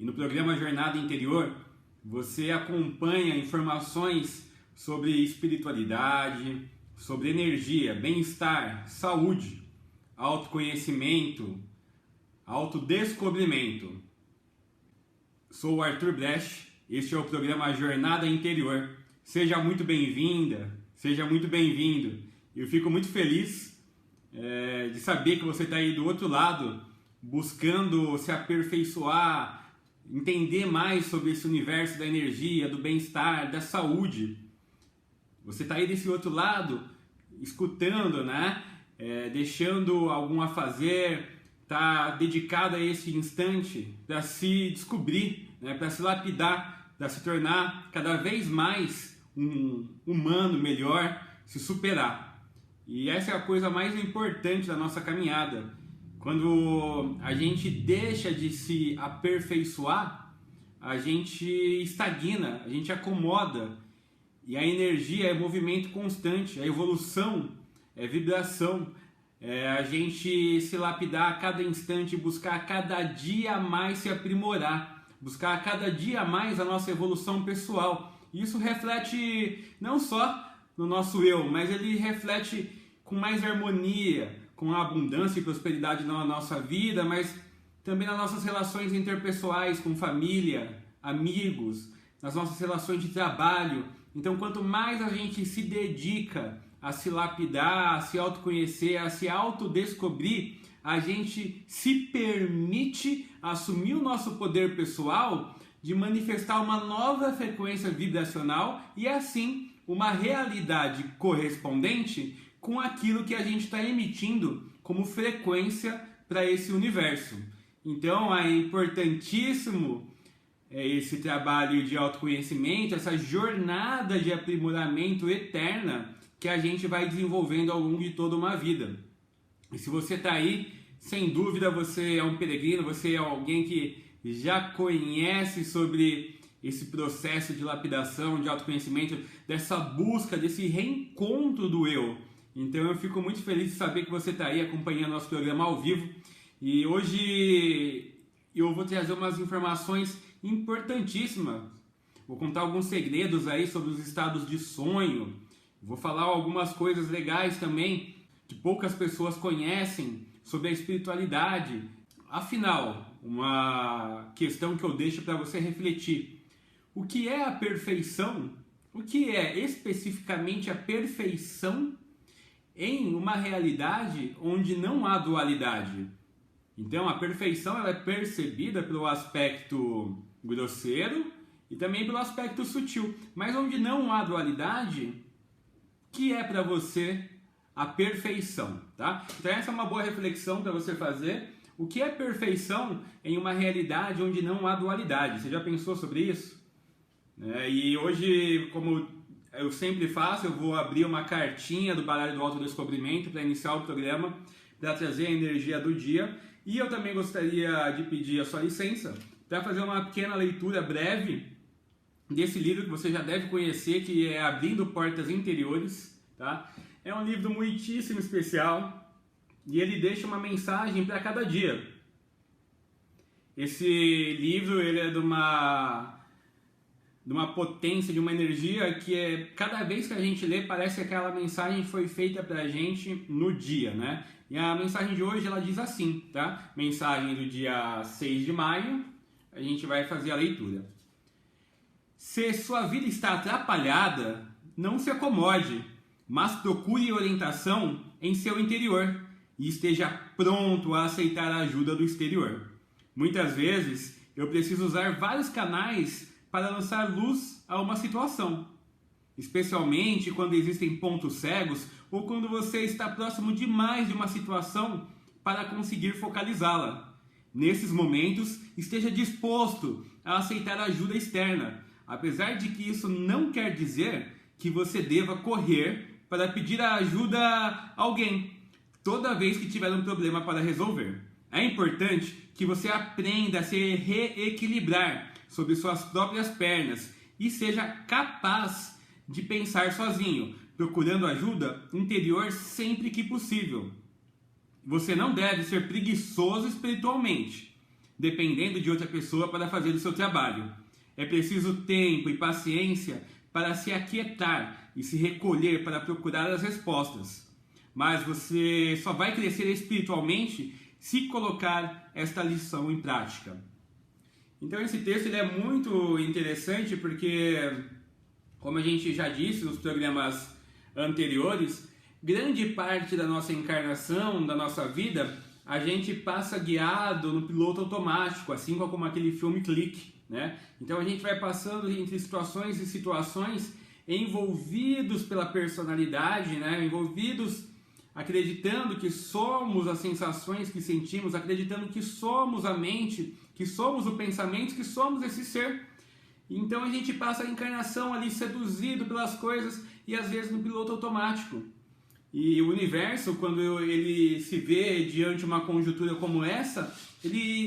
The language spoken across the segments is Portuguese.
E no programa Jornada Interior, você acompanha informações sobre espiritualidade, sobre energia, bem-estar, saúde, autoconhecimento, autodescobrimento. Sou o Arthur Brecht, este é o programa Jornada Interior. Seja muito bem-vinda, seja muito bem-vindo. Eu fico muito feliz de saber que você está aí do outro lado, buscando se aperfeiçoar, entender mais sobre esse universo da energia, do bem-estar, da saúde. Você está aí desse outro lado, escutando, né? Deixando algum afazer, está dedicado a esse instante para se descobrir, né? Para se lapidar, para se tornar cada vez mais um humano melhor, se superar. E essa é a coisa mais importante da nossa caminhada. Quando a gente deixa de se aperfeiçoar, a gente estagna, a gente acomoda. E a energia é movimento constante, a evolução é vibração. A gente se lapidar a cada instante, buscar a cada dia mais se aprimorar, buscar a cada dia mais a nossa evolução pessoal. Isso reflete não só no nosso eu, mas ele reflete com mais harmonia, com abundância e prosperidade na nossa vida, mas também nas nossas relações interpessoais com família, amigos, nas nossas relações de trabalho. Então, quanto mais a gente se dedica a se lapidar, a se autoconhecer, a se autodescobrir, a gente se permite assumir o nosso poder pessoal de manifestar uma nova frequência vibracional e, assim, uma realidade correspondente com aquilo que a gente está emitindo como frequência para esse universo. Então é importantíssimo esse trabalho de autoconhecimento, essa jornada de aprimoramento eterna que a gente vai desenvolvendo ao longo de toda uma vida. E se você está aí, sem dúvida você é um peregrino, você é alguém que já conhece sobre esse processo de lapidação, de autoconhecimento, dessa busca, desse reencontro do eu. Então eu fico muito feliz de saber que você está aí acompanhando nosso programa ao vivo. E hoje eu vou trazer umas informações importantíssimas. Vou contar alguns segredos aí sobre os estados de sonho. Vou falar algumas coisas legais também que poucas pessoas conhecem sobre a espiritualidade. Afinal, uma questão que eu deixo para você refletir. O que é a perfeição? O que é especificamente a perfeição em uma realidade onde não há dualidade? Então a perfeição ela é percebida pelo aspecto grosseiro e também pelo aspecto sutil. Mas onde não há dualidade, que é para você a perfeição, tá? Então essa é uma boa reflexão para você fazer. O que é perfeição em uma realidade onde não há dualidade? Você já pensou sobre isso? E hoje, como eu sempre faço, eu vou abrir uma cartinha do baralho do autodescobrimento para iniciar o programa, para trazer a energia do dia. E eu também gostaria de pedir a sua licença para fazer uma pequena leitura breve desse livro que você já deve conhecer, que é Abrindo Portas Interiores. Tá? É um livro muitíssimo especial e ele deixa uma mensagem para cada dia. Esse livro ele é de uma potência, de uma energia que cada vez que a gente lê parece que aquela mensagem foi feita para a gente no dia, né? E a mensagem de hoje ela diz assim, tá? Mensagem do dia 6 de maio, a gente vai fazer a leitura. Se sua vida está atrapalhada, não se acomode, mas procure orientação em seu interior e esteja pronto a aceitar a ajuda do exterior. Muitas vezes eu preciso usar vários canais para lançar luz a uma situação, especialmente quando existem pontos cegos ou quando você está próximo demais de uma situação para conseguir focalizá-la. Nesses momentos, esteja disposto a aceitar ajuda externa, apesar de que isso não quer dizer que você deva correr para pedir a ajuda a alguém toda vez que tiver um problema para resolver. É importante que você aprenda a se reequilibrar sobre suas próprias pernas e seja capaz de pensar sozinho, procurando ajuda interior sempre que possível. Você não deve ser preguiçoso espiritualmente. dependendo de outra pessoa para fazer o seu trabalho. É preciso tempo e paciência para se aquietar e se recolher para procurar as respostas. Mas você só vai crescer espiritualmente se colocar esta lição em prática. Então esse texto ele é muito interessante porque, como a gente já disse nos programas anteriores, grande parte da nossa encarnação, da nossa vida, a gente passa guiado no piloto automático, assim como aquele filme Clique, né? Então a gente vai passando entre situações e situações envolvidos pela personalidade, né? Envolvidos acreditando que somos as sensações que sentimos, acreditando que somos a mente, que somos o pensamento, que somos esse ser. Então a gente passa a encarnação ali seduzido pelas coisas e às vezes no piloto automático. E o universo, quando ele se vê diante de uma conjuntura como essa,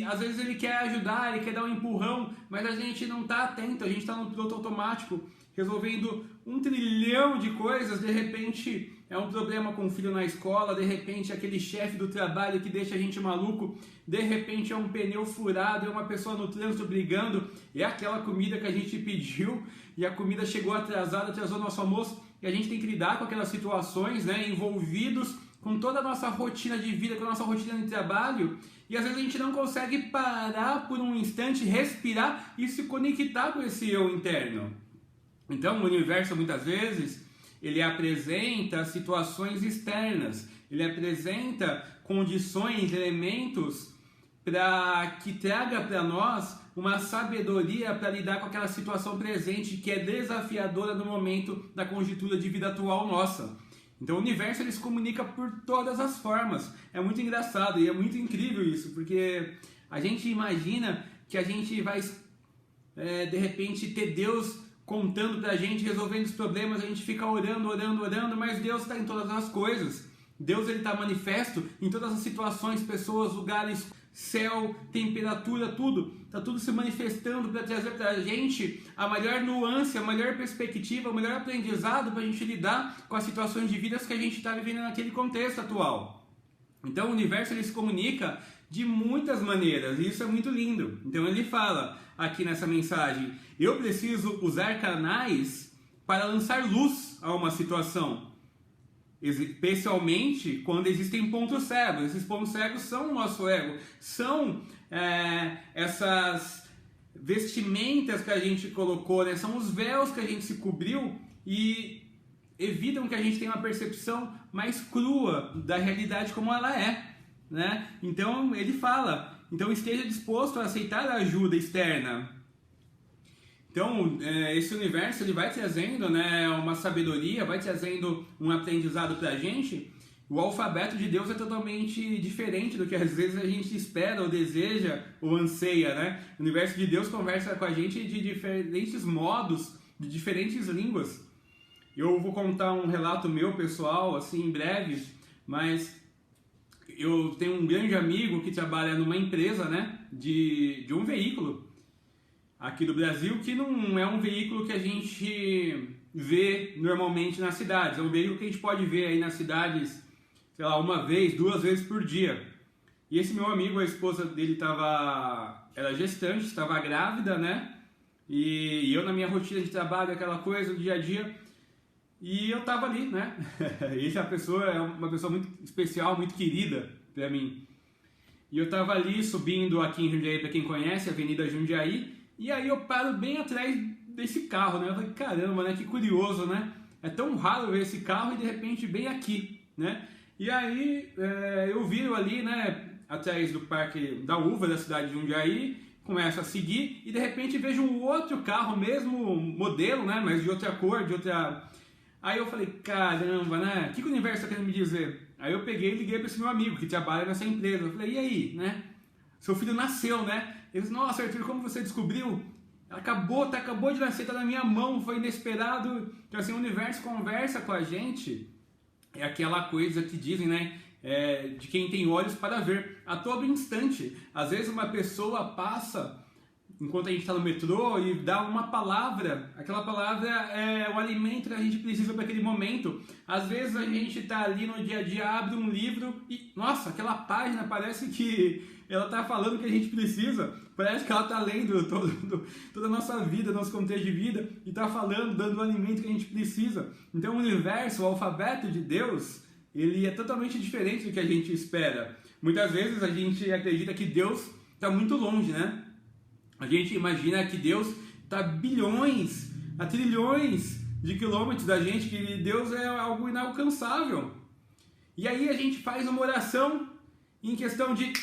às vezes ele quer ajudar, ele quer dar um empurrão, mas a gente não está atento, a gente está no piloto automático, resolvendo 1 trilhão de coisas. De repente é um problema com o filho na escola, de repente é aquele chefe do trabalho que deixa a gente maluco, de repente é um pneu furado, é uma pessoa no trânsito brigando, é aquela comida que a gente pediu e a comida chegou atrasada, atrasou nosso almoço, e a gente tem que lidar com aquelas situações, né, envolvidos com toda a nossa rotina de vida, com a nossa rotina de trabalho, e às vezes a gente não consegue parar por um instante, respirar e se conectar com esse eu interno. Então o universo muitas vezes ele apresenta situações externas, ele apresenta condições, elementos para que traga para nós uma sabedoria para lidar com aquela situação presente que é desafiadora no momento da conjuntura de vida atual nossa. Então o universo ele se comunica por todas as formas. É muito engraçado e é muito incrível isso, porque a gente imagina que a gente vai de repente ter Deus contando pra gente, resolvendo os problemas, a gente fica orando, mas Deus está em todas as coisas. Deus ele está manifesto em todas as situações, pessoas, lugares, céu, temperatura, tudo. Está tudo se manifestando para trazer para a gente a melhor nuance, a melhor perspectiva, o melhor aprendizado para a gente lidar com as situações de vida que a gente está vivendo naquele contexto atual. Então o universo ele se comunica de muitas maneiras e isso é muito lindo. Então ele fala aqui nessa mensagem: eu preciso usar canais para lançar luz a uma situação, especialmente quando existem pontos cegos. Esses pontos cegos são o nosso ego, são essas vestimentas que a gente colocou, né? São os véus que a gente se cobriu e evitam que a gente tenha uma percepção mais crua da realidade como ela é, né? Então ele fala, então esteja disposto a aceitar a ajuda externa. Então esse universo ele vai trazendo, né, uma sabedoria, vai trazendo um aprendizado pra gente. O alfabeto de Deus é totalmente diferente do que às vezes a gente espera ou deseja ou anseia, né? O universo de Deus conversa com a gente de diferentes modos, de diferentes línguas. Eu vou contar um relato meu pessoal, assim, em breve, mas eu tenho um grande amigo que trabalha numa empresa, né, de um veículo aqui do Brasil, que não é um veículo que a gente vê normalmente nas cidades. É um veículo que a gente pode ver aí nas cidades, sei lá, 1 vez, 2 vezes por dia. E esse meu amigo, a esposa dele era gestante, estava grávida, né? E eu na minha rotina de trabalho, aquela coisa do dia a dia, e eu tava ali, né? Essa pessoa é uma pessoa muito especial, muito querida pra mim. E eu tava ali subindo aqui em Jundiaí, pra quem conhece, a Avenida Jundiaí, e aí eu paro bem atrás desse carro, né? Eu falei, caramba, né? Que curioso, né? É tão raro ver esse carro e de repente bem aqui, né? E aí eu viro ali, né? Atrás do Parque da Uva da cidade de Jundiaí, começo a seguir e de repente vejo um outro carro, mesmo modelo, né? Mas de outra cor, de outra... Aí eu falei, caramba, né? O que o universo está querendo me dizer? Aí eu peguei e liguei para esse meu amigo que trabalha nessa empresa. Eu falei, e aí, né? Seu filho nasceu, né? Ele disse, nossa, Arthur, como você descobriu? Acabou de nascer, tá na minha mão, foi inesperado. Então assim, o universo conversa com a gente. É aquela coisa que dizem, né? De quem tem olhos para ver a todo instante. Às vezes uma pessoa passa enquanto a gente está no metrô e dá uma palavra, aquela palavra é o alimento que a gente precisa para aquele momento. Às vezes a gente está ali no dia a dia, abre um livro e, nossa, aquela página parece que ela está falando o que a gente precisa, parece que ela está lendo toda a nossa vida, nosso contexto de vida, e está falando, dando o alimento que a gente precisa. Então o universo, o alfabeto de Deus, ele é totalmente diferente do que a gente espera. Muitas vezes a gente acredita que Deus está muito longe, né? A gente imagina que Deus está a bilhões, a trilhões de quilômetros da gente, que Deus é algo inalcançável. E aí a gente faz uma oração e em questão de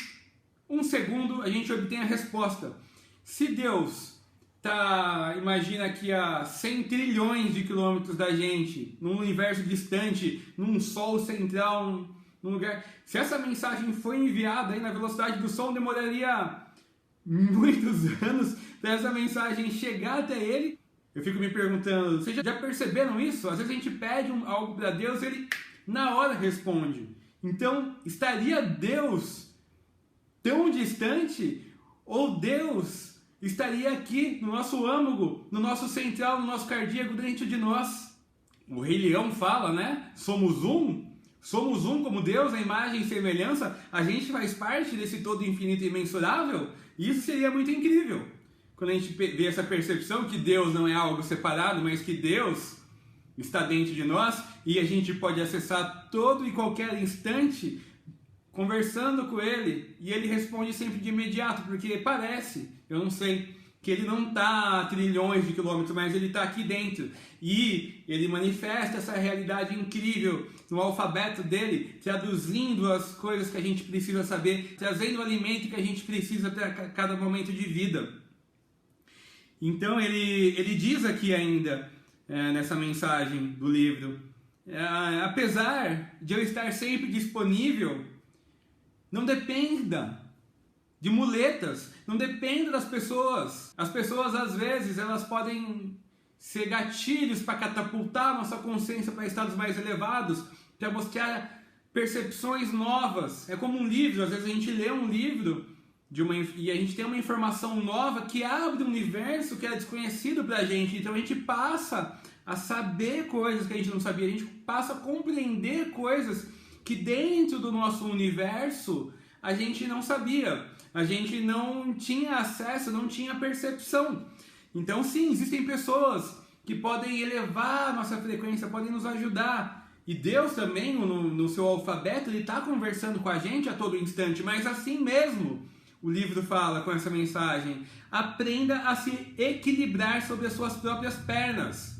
1 segundo a gente obtém a resposta. Se Deus está, imagina aqui a 100 trilhões de quilômetros da gente, num universo distante, num sol central, num lugar... Se essa mensagem foi enviada aí na velocidade do som, demoraria muitos anos para essa mensagem chegar até ele. Eu fico me perguntando, vocês já perceberam isso? Às vezes a gente pede algo para Deus e ele na hora responde. Então, estaria Deus tão distante? Ou Deus estaria aqui no nosso âmago, no nosso central, no nosso cardíaco, dentro de nós? O Rei Leão fala, né? Somos um como Deus, a imagem e semelhança. A gente faz parte desse todo infinito e imensurável. Isso seria muito incrível. Quando a gente vê essa percepção que Deus não é algo separado, mas que Deus está dentro de nós e a gente pode acessar todo e qualquer instante conversando com Ele, e Ele responde sempre de imediato, porque parece, eu não sei, que Ele não está a trilhões de quilômetros, mas Ele está aqui dentro, e Ele manifesta essa realidade incrível no alfabeto dele, traduzindo as coisas que a gente precisa saber, trazendo o alimento que a gente precisa para cada momento de vida. Então ele diz aqui ainda, nessa mensagem do livro, apesar de eu estar sempre disponível, não dependa de muletas, não dependa das pessoas. As pessoas, às vezes, elas podem ser gatilhos para catapultar a nossa consciência para estados mais elevados, para mostrar percepções novas. É como um livro, às vezes a gente lê um livro e a gente tem uma informação nova que abre um universo que é desconhecido para a gente. Então a gente passa a saber coisas que a gente não sabia, a gente passa a compreender coisas que dentro do nosso universo a gente não sabia, a gente não tinha acesso, não tinha percepção. Então sim, existem pessoas que podem elevar a nossa frequência, podem nos ajudar. E Deus também, no seu alfabeto, Ele está conversando com a gente a todo instante, mas assim mesmo, o livro fala com essa mensagem, aprenda a se equilibrar sobre as suas próprias pernas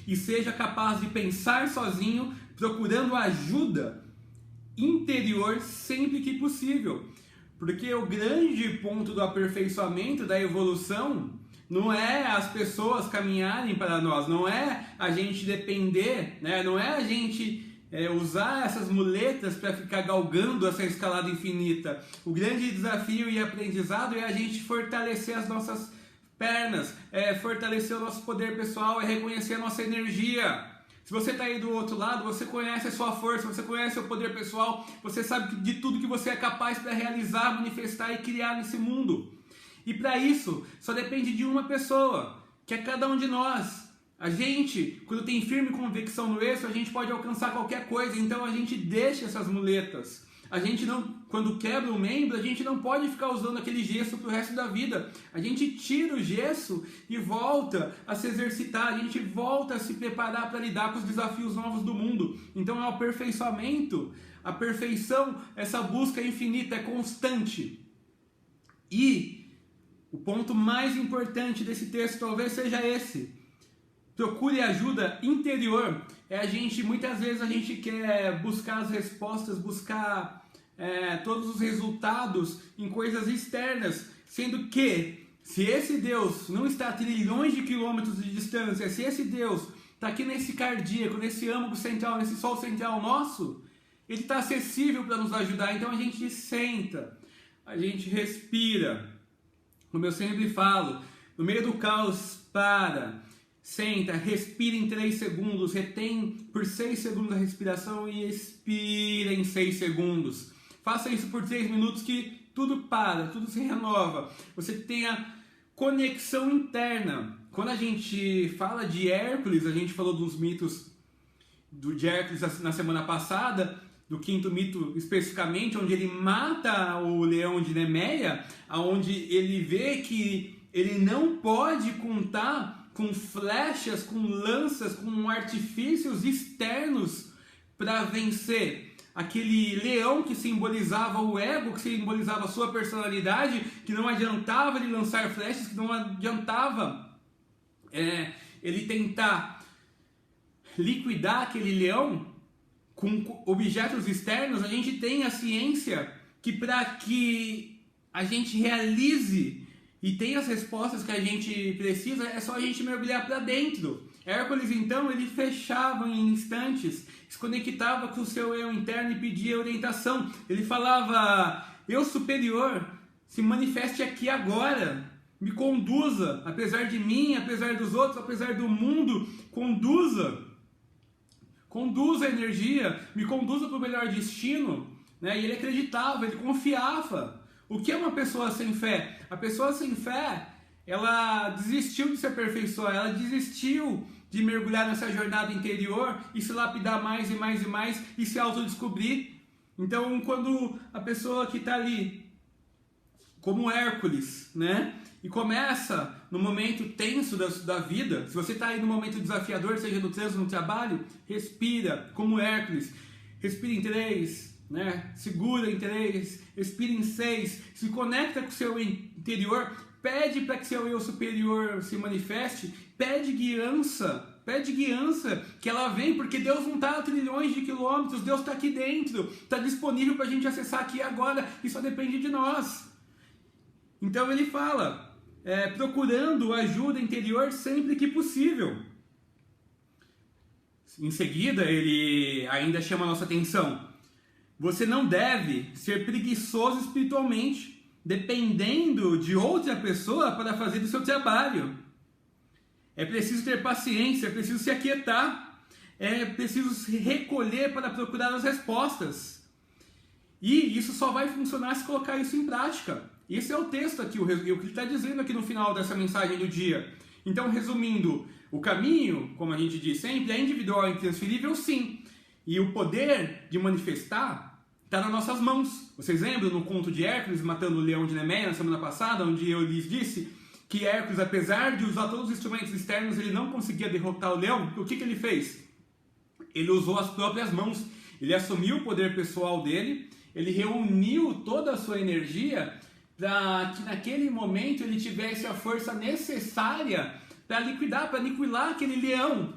e seja capaz de pensar sozinho, procurando ajuda interior sempre que possível. Porque o grande ponto do aperfeiçoamento, da evolução, não é as pessoas caminharem para nós, não é a gente depender, né? Não é a gente usar essas muletas para ficar galgando essa escalada infinita. O grande desafio e aprendizado é a gente fortalecer as nossas pernas, fortalecer o nosso poder pessoal, reconhecer a nossa energia. Se você está aí do outro lado, você conhece a sua força, você conhece o poder pessoal, você sabe de tudo que você é capaz para realizar, manifestar e criar nesse mundo. E para isso, só depende de uma pessoa, que é cada um de nós. A gente, quando tem firme convicção no eixo, a gente pode alcançar qualquer coisa, então a gente deixa essas muletas. A gente não, quando quebra o membro, a gente não pode ficar usando aquele gesso pro resto da vida. A gente tira o gesso e volta a se exercitar, a gente volta a se preparar para lidar com os desafios novos do mundo. Então é o aperfeiçoamento, a perfeição, essa busca infinita, é constante. E o ponto mais importante desse texto talvez seja esse. Procure ajuda interior. Muitas vezes a gente quer buscar as respostas, buscar todos os resultados em coisas externas, sendo que se esse Deus não está a trilhões de quilômetros de distância, se esse Deus está aqui nesse cardíaco, nesse âmago central, nesse sol central nosso, Ele está acessível para nos ajudar. Então a gente senta, a gente respira, como eu sempre falo, no meio do caos, senta, respira em 3 segundos, retém por 6 segundos a respiração e expira em 6 segundos. Faça isso por 3 minutos que tudo para, tudo se renova. Você tenha conexão interna. Quando a gente fala de Hércules, a gente falou dos mitos de Hércules na semana passada, do quinto mito especificamente, onde ele mata o leão de Nemeia, onde ele vê que ele não pode contar com flechas, com lanças, com artifícios externos para vencer aquele leão que simbolizava o ego, que simbolizava a sua personalidade, que não adiantava ele lançar flechas, que não adiantava ele tentar liquidar aquele leão com objetos externos. A gente tem a ciência que para que a gente realize e tenha as respostas que a gente precisa, é só a gente mergulhar para dentro. Hércules, então, ele fechava em instantes, se conectava com o seu eu interno e pedia orientação. Ele falava: eu superior, se manifeste aqui agora, me conduza, apesar de mim, apesar dos outros, apesar do mundo, conduza a energia, me conduza para o melhor destino, né? E ele acreditava, ele confiava. O que é uma pessoa sem fé? A pessoa sem fé, ela desistiu de se aperfeiçoar, ela desistiu de mergulhar nessa jornada interior e se lapidar mais e mais e mais e se autodescobrir. Então, quando a pessoa que está ali, como Hércules, né? E começa no momento tenso da vida, se você está aí no momento desafiador, seja no trânsito, no trabalho, respira, como Hércules, respira em 3, né? Segura em 3, respira em 6, se conecta com o seu interior, pede para que seu eu superior se manifeste, pede guiança, que ela vem, porque Deus não está a trilhões de quilômetros, Deus está aqui dentro, está disponível para a gente acessar aqui agora, e só depende de nós. Então ele fala, procurando ajuda interior sempre que possível. Em seguida, ele ainda chama a nossa atenção. Você não deve ser preguiçoso espiritualmente, dependendo de outra pessoa para fazer o seu trabalho. É preciso ter paciência, é preciso se aquietar, é preciso se recolher para procurar as respostas. E isso só vai funcionar se colocar isso em prática. Esse é o texto aqui, o que ele está dizendo aqui no final dessa mensagem do dia. Então, resumindo, o caminho, como a gente diz sempre, é individual e intransferível, sim. E o poder de manifestar está nas nossas mãos. Vocês lembram no conto de Hércules matando o leão de Nemeia na semana passada, onde eu lhes disse que Hércules, apesar de usar todos os instrumentos externos, ele não conseguia derrotar o leão? O que ele fez? Ele usou as próprias mãos. Ele assumiu o poder pessoal dele, ele reuniu toda a sua energia para que naquele momento ele tivesse a força necessária para liquidar, para aniquilar aquele leão.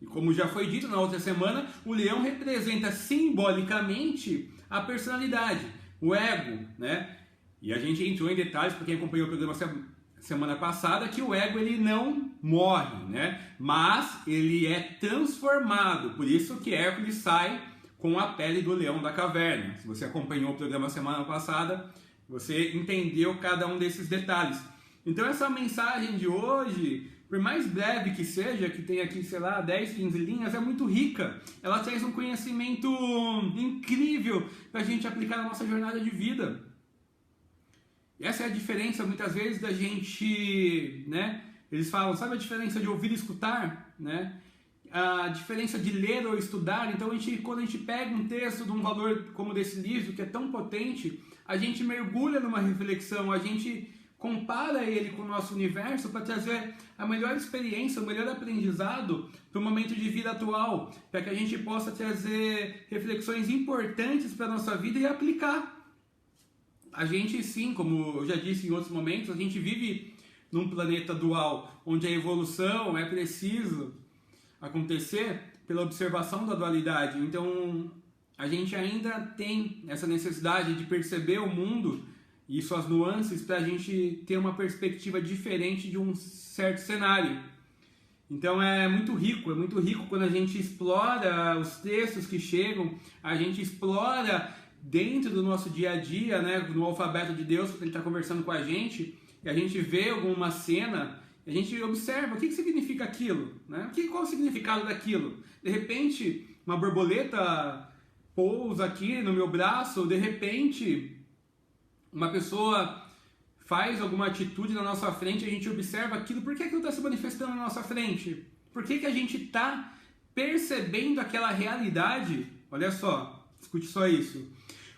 E como já foi dito na outra semana, o leão representa simbolicamente a personalidade, o ego, né? E a gente entrou em detalhes, para quem acompanhou o programa semana passada, que o ego ele não morre, né? Mas ele é transformado, por isso que Hércules sai com a pele do leão da caverna. Se você acompanhou o programa semana passada, você entendeu cada um desses detalhes. Então essa mensagem de hoje, por mais breve que seja, que tem aqui, sei lá, 10, 15 linhas, é muito rica. Ela traz um conhecimento incrível para a gente aplicar na nossa jornada de vida. E essa é a diferença, muitas vezes, da gente, né? Eles falam, sabe a diferença de ouvir e escutar, né? A diferença de ler ou estudar. Então, quando a gente pega um texto de um valor como desse livro, que é tão potente, a gente mergulha numa reflexão, a gente compara ele com o nosso universo para trazer a melhor experiência, o melhor aprendizado para o momento de vida atual, para que a gente possa trazer reflexões importantes para a nossa vida e aplicar. A gente, sim, como eu já disse em outros momentos, a gente vive num planeta dual, onde a evolução é preciso acontecer pela observação da dualidade. Então, a gente ainda tem essa necessidade de perceber o mundo e suas nuances para a gente ter uma perspectiva diferente de um certo cenário. Então é muito rico quando a gente explora os textos que chegam, a gente explora dentro do nosso dia a dia, né, no alfabeto de Deus, quando ele está conversando com a gente, e a gente vê alguma cena, a gente observa o que significa aquilo, né? Qual é o significado daquilo. De repente, uma borboleta pousa aqui no meu braço, de repente, uma pessoa faz alguma atitude na nossa frente, a gente observa aquilo, por que aquilo está se manifestando na nossa frente? Por que a gente está percebendo aquela realidade? Olha só, escute só isso.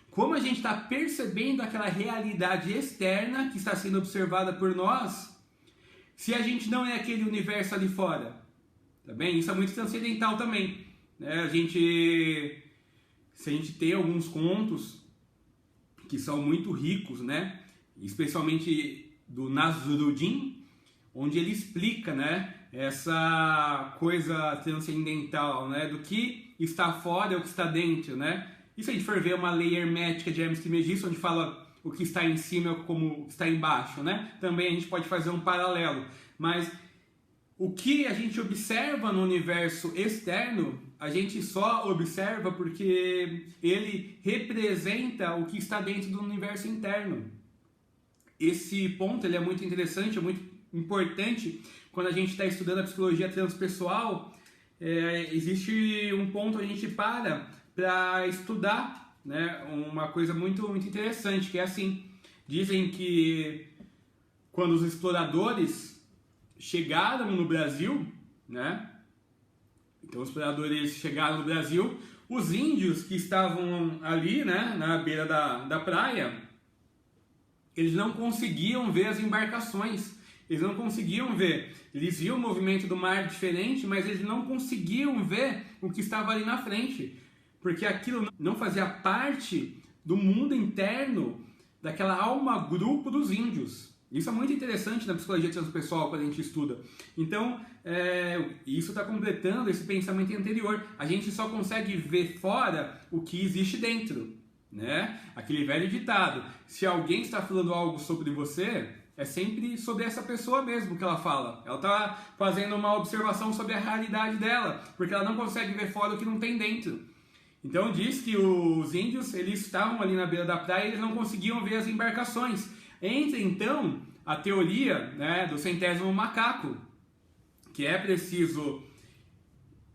Como a gente está percebendo aquela realidade externa que está sendo observada por nós, se a gente não é aquele universo ali fora? Tá bem? Isso é muito transcendental também. Né? Se a gente tem alguns contos que são muito ricos, né? Especialmente do Nasruddin, onde ele explica, né, essa coisa transcendental, né, do que está fora e o que está dentro, né? E se a gente for ver uma lei hermética de Hermes Trismegisto, onde fala o que está em cima como está embaixo, né? Também a gente pode fazer um paralelo. Mas o que a gente observa no universo externo, a gente só observa porque ele representa o que está dentro do universo interno. Esse ponto ele é muito interessante, é muito importante quando a gente está estudando a psicologia transpessoal. Existe um ponto a gente para estudar, né, uma coisa muito, muito interessante, que é assim, dizem que quando os exploradores chegaram no Brasil, né, então os exploradores chegaram no Brasil, os índios que estavam ali, né, na beira da praia, eles não conseguiam ver as embarcações, eles não conseguiam ver, eles viam o movimento do mar diferente, mas eles não conseguiam ver o que estava ali na frente, porque aquilo não fazia parte do mundo interno daquela alma-grupo dos índios. Isso é muito interessante na psicologia transpessoal quando a gente estuda. Então, isso está completando esse pensamento anterior. A gente só consegue ver fora o que existe dentro, né? Aquele velho ditado, se alguém está falando algo sobre você, é sempre sobre essa pessoa mesmo que ela fala. Ela está fazendo uma observação sobre a realidade dela, porque ela não consegue ver fora o que não tem dentro. Então diz que os índios, eles estavam ali na beira da praia e eles não conseguiam ver as embarcações. Entra então a teoria, né, do centésimo macaco, que é preciso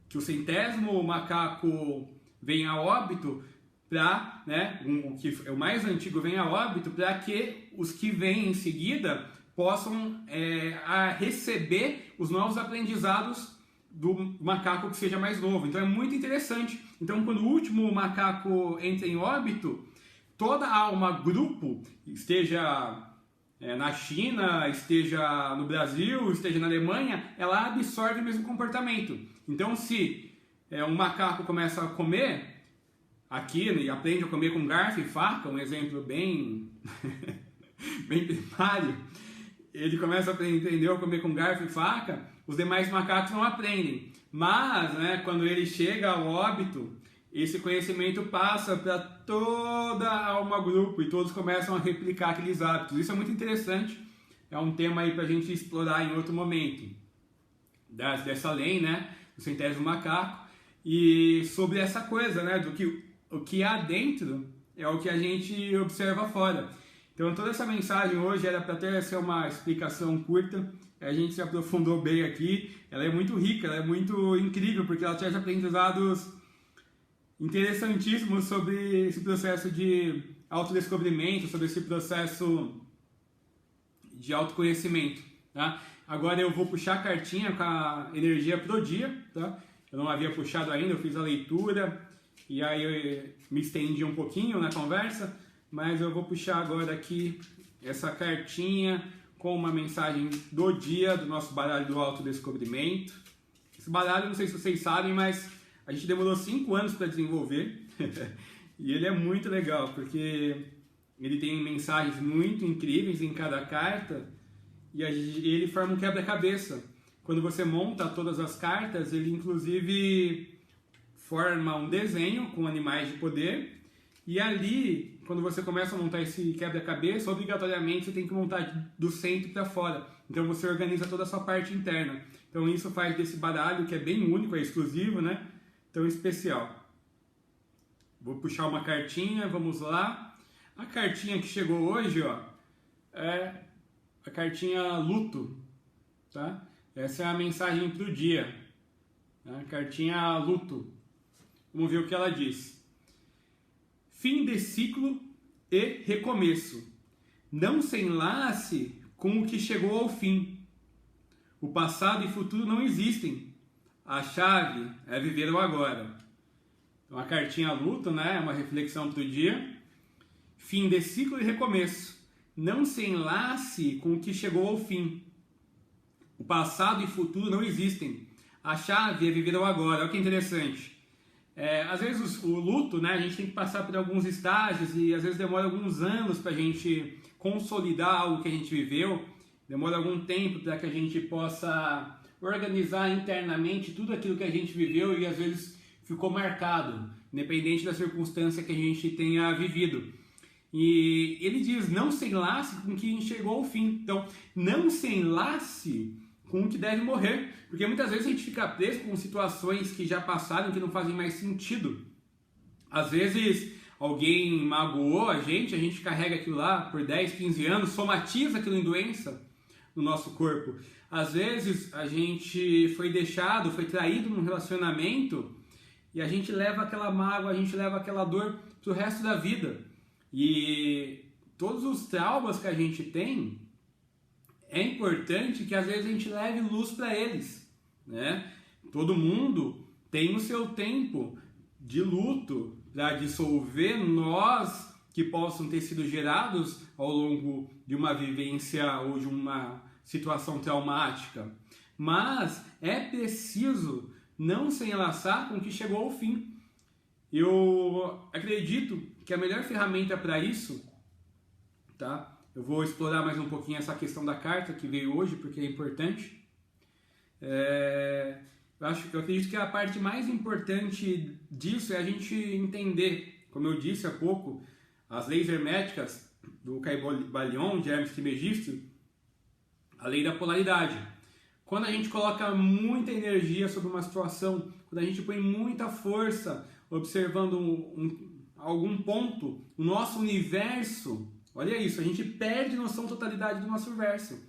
que o centésimo macaco venha a óbito para, né, o que é o mais antigo venha a óbito, para que os que vêm em seguida possam receber os novos aprendizados do macaco que seja mais novo. Então é muito interessante. Então quando o último macaco entra em óbito, toda a alma grupo, esteja na China, esteja no Brasil, esteja na Alemanha, ela absorve o mesmo comportamento. Então se um macaco começa a comer aqui e aprende a comer com garfo e faca, um exemplo bem bem primário, ele começa a aprender a comer com garfo e faca, os demais macacos não aprendem. Mas, né, quando ele chega ao óbito, esse conhecimento passa para toda a alma grupo e todos começam a replicar aqueles hábitos. Isso é muito interessante, é um tema aí para a gente explorar em outro momento, dessa lei, né, do centésimo macaco, e sobre essa coisa, né, do que o que há dentro é o que a gente observa fora. Então toda essa mensagem hoje era para até ser uma explicação curta, a gente se aprofundou bem aqui, ela é muito rica, ela é muito incrível, porque ela traz aprendizados interessantíssimos sobre esse processo de autodescobrimento, sobre esse processo de autoconhecimento, tá? Agora eu vou puxar a cartinha com a energia pro dia, tá? Eu não havia puxado ainda, eu fiz a leitura e aí eu me estendi um pouquinho na conversa, mas eu vou puxar agora aqui essa cartinha com uma mensagem do dia do nosso baralho do autodescobrimento. Esse baralho, não sei se vocês sabem, mas a gente demorou 5 anos para desenvolver e ele é muito legal, porque ele tem mensagens muito incríveis em cada carta e ele forma um quebra-cabeça. Quando você monta todas as cartas, ele inclusive forma um desenho com animais de poder e ali, quando você começa a montar esse quebra-cabeça, obrigatoriamente você tem que montar do centro para fora. Então você organiza toda a sua parte interna. Então isso faz desse baralho, que é bem único, é exclusivo, né? Tão especial. Vou puxar uma cartinha, vamos lá. A cartinha que chegou hoje, ó, é a cartinha luto, tá? Essa é a mensagem pro dia. A cartinha luto. Vamos ver o que ela diz. Fim de ciclo e recomeço. Não se enlace com o que chegou ao fim. O passado e o futuro não existem. A chave é viver o agora. Uma cartinha luto, né? Uma reflexão para o dia. Fim de ciclo e recomeço. Não se enlace com o que chegou ao fim. O passado e o futuro não existem. A chave é viver o agora. Olha que interessante. Às vezes o luto, né? A gente tem que passar por alguns estágios e às vezes demora alguns anos para a gente consolidar algo que a gente viveu. Demora algum tempo para que a gente possa organizar internamente tudo aquilo que a gente viveu e às vezes ficou marcado, independente da circunstância que a gente tenha vivido. E ele diz, não se enlace com o que chegou ao fim. Então, não se enlace com o que deve morrer, porque muitas vezes a gente fica preso com situações que já passaram, que não fazem mais sentido. Às vezes alguém magoou a gente carrega aquilo lá por 10, 15 anos, somatiza aquilo em doença no nosso corpo. Às vezes a gente foi deixado, foi traído num relacionamento e a gente leva aquela mágoa, a gente leva aquela dor pro resto da vida. E todos os traumas que a gente tem, é importante que às vezes a gente leve luz para eles, né? Todo mundo tem o seu tempo de luto para dissolver nós que possam ter sido gerados ao longo de uma vivência ou de uma situação traumática. Mas é preciso não se enlaçar com o que chegou ao fim. Eu acredito que a melhor ferramenta para isso, tá? Eu vou explorar mais um pouquinho essa questão da carta que veio hoje, porque é importante. Eu acredito que a parte mais importante disso é a gente entender, como eu disse há pouco, as leis herméticas do Caibalion, de Hermes Trismegisto, a lei da polaridade. Quando a gente coloca muita energia sobre uma situação, quando a gente põe muita força observando algum ponto, o nosso universo, olha isso, a gente perde noção da totalidade do nosso universo.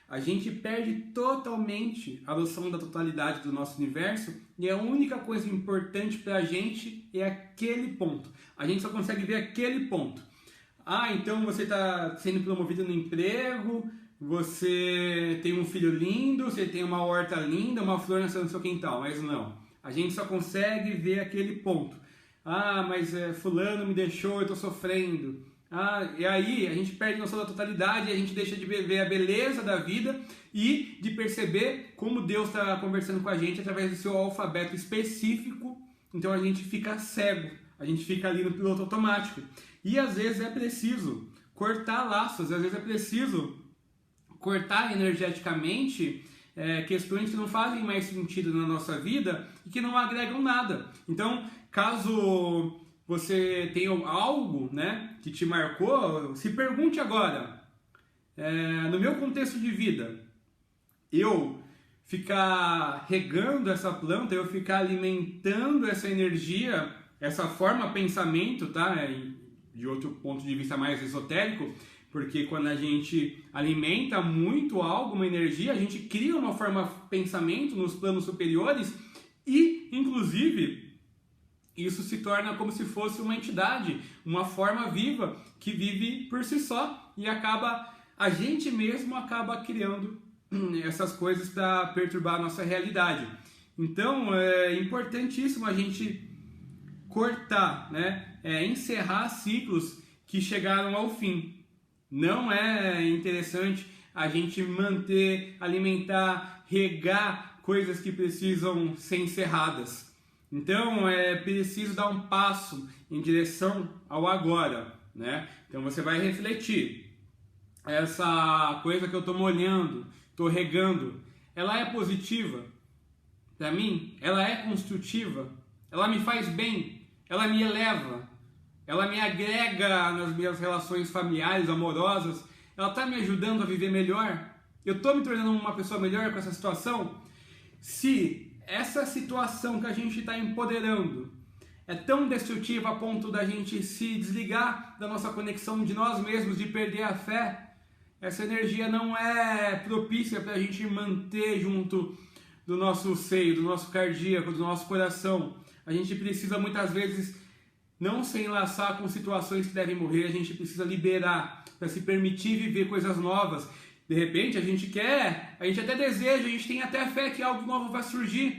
A gente perde totalmente a noção da totalidade do nosso universo e a única coisa importante para a gente é aquele ponto. A gente só consegue ver aquele ponto. Então você está sendo promovido no emprego, você tem um filho lindo, você tem uma horta linda, uma flor nascendo no seu quintal, mas não. A gente só consegue ver aquele ponto. Mas fulano me deixou, eu estou sofrendo. E aí a gente perde a noção da totalidade, a gente deixa de ver a beleza da vida e de perceber como Deus está conversando com a gente através do seu alfabeto específico. Então a gente fica cego, a gente fica ali no piloto automático. E às vezes é preciso cortar laços, às vezes é preciso cortar energeticamente questões que não fazem mais sentido na nossa vida e que não agregam nada. Então, caso você tem algo, né, que te marcou, se pergunte agora, no meu contexto de vida, eu ficar regando essa planta, eu ficar alimentando essa energia, essa forma pensamento, tá? De outro ponto de vista mais esotérico, porque quando a gente alimenta muito algo, uma energia, a gente cria uma forma pensamento nos planos superiores e, inclusive, isso se torna como se fosse uma entidade, uma forma viva que vive por si só e a gente mesmo acaba criando essas coisas para perturbar a nossa realidade. Então é importantíssimo a gente cortar, né? Encerrar ciclos que chegaram ao fim. Não é interessante a gente manter, alimentar, regar coisas que precisam ser encerradas. Então é preciso dar um passo em direção ao agora, né? Então você vai refletir. Essa coisa que eu estou molhando, estou regando, ela é positiva para mim? Ela é construtiva? Ela me faz bem? Ela me eleva? Ela me agrega nas minhas relações familiares, amorosas? Ela está me ajudando a viver melhor? Eu estou me tornando uma pessoa melhor com essa situação? Se essa situação que a gente está empoderando é tão destrutiva a ponto da gente se desligar da nossa conexão de nós mesmos, de perder a fé, essa energia não é propícia para a gente manter junto do nosso seio, do nosso cardíaco, do nosso coração. A gente precisa muitas vezes não se enlaçar com situações que devem morrer, a gente precisa liberar para se permitir viver coisas novas. De repente a gente quer, a gente até deseja, a gente tem até fé que algo novo vai surgir,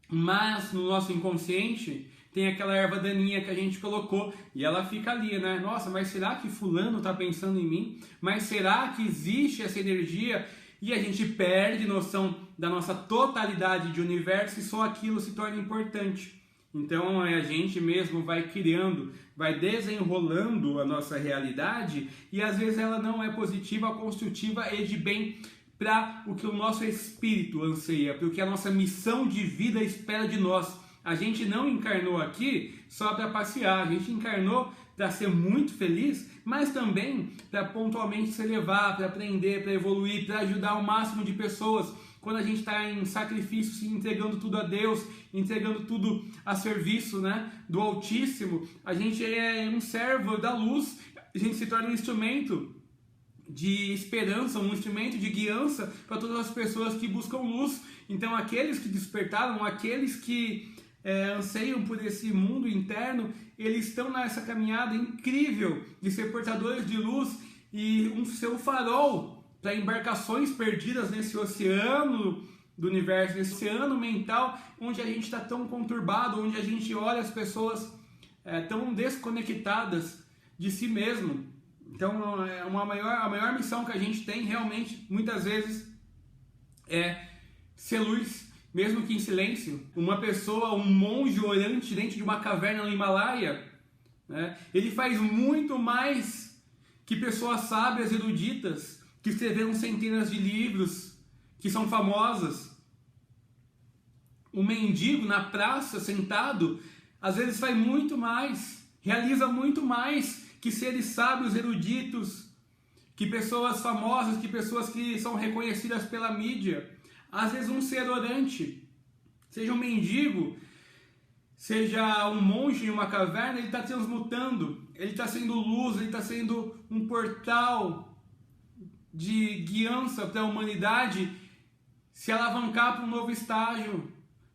mas no nosso inconsciente tem aquela erva daninha que a gente colocou e ela fica ali, né? Nossa, mas será que fulano está pensando em mim? Mas será que existe essa energia? E a gente perde noção da nossa totalidade de universo e só aquilo se torna importante. Então a gente mesmo vai criando, vai desenrolando a nossa realidade e às vezes ela não é positiva, construtiva e de bem para o que o nosso espírito anseia, para o que a nossa missão de vida espera de nós. A gente não encarnou aqui só para passear, a gente encarnou para ser muito feliz, mas também para pontualmente se elevar, para aprender, para evoluir, para ajudar o máximo de pessoas. Quando a gente está em sacrifício, se entregando tudo a Deus, entregando tudo a serviço, né, do Altíssimo, a gente é um servo da luz, a gente se torna um instrumento de esperança, um instrumento de guiança para todas as pessoas que buscam luz. Então aqueles que despertaram, aqueles que anseiam por esse mundo interno, eles estão nessa caminhada incrível de ser portadores de luz e ser um farol para embarcações perdidas nesse oceano do universo, nesse oceano mental, onde a gente está tão conturbado, onde a gente olha as pessoas tão desconectadas de si mesmo. Então, a maior missão que a gente tem, realmente, muitas vezes, é ser luz, mesmo que em silêncio. Uma pessoa, um monge orante dentro de uma caverna no Himalaia, né, ele faz muito mais que pessoas sábias, eruditas, que escreveram centenas de livros, que são famosas. Um mendigo na praça, sentado, às vezes faz muito mais, realiza muito mais que seres sábios, eruditos, que pessoas famosas, que pessoas que são reconhecidas pela mídia. Às vezes um ser orante, seja um mendigo, seja um monge em uma caverna, ele está transmutando, ele está sendo luz, ele está sendo um portal de guiança para a humanidade se alavancar para um novo estágio,